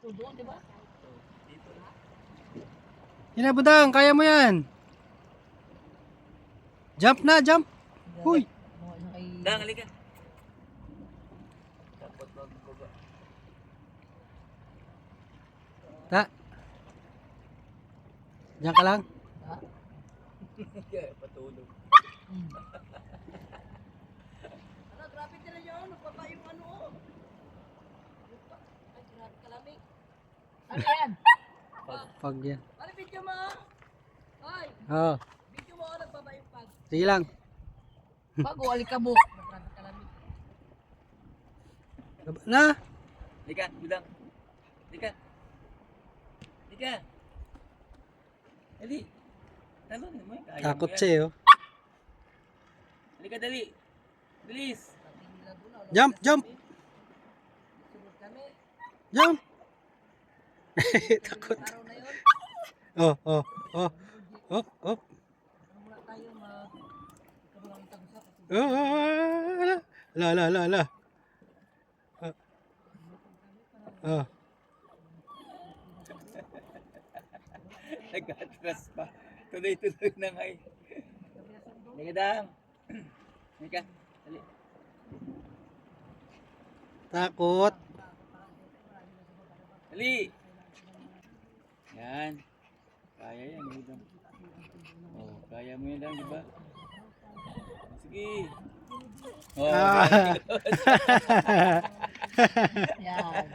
Doon, di ba? Yan na, budang, kaya mo yan. Jump na, jump. Huy. Dang, halika. Dapat magbaba. Ta. Diyan ka lang. Patulog. Ano, grabe nila yun. Nagpapa yung ano. Ay, grabe kalamig. Ano yan? Pag yan. Ano video mo? Ay, Oo. video mo. Nagpapa yung pag. Sige lang. Bago, alikabok. Grabe kalamig. Na. Halika, budang. Halika. Halika. Dali. Talon mo yung kaya Takot mo yan. siya eh. Oh. Halika, dali. Bilis. Jump, jump. Sunod kami. Jump. Takot. Araw na yun. Oh, oh, oh. Oh, oh. Ano muna tayo ikaw lang itag-usap. Oh, la la la la. Oh. Nag-atras pa. Tuloy-tuloy na nga eh. Halika, dang. Halika. Dali. Takot. Dali. Yan. Kaya yan, budang. Oh, kaya mo yan lang, di ba? Sige. Oh, Ah. very good. Yan.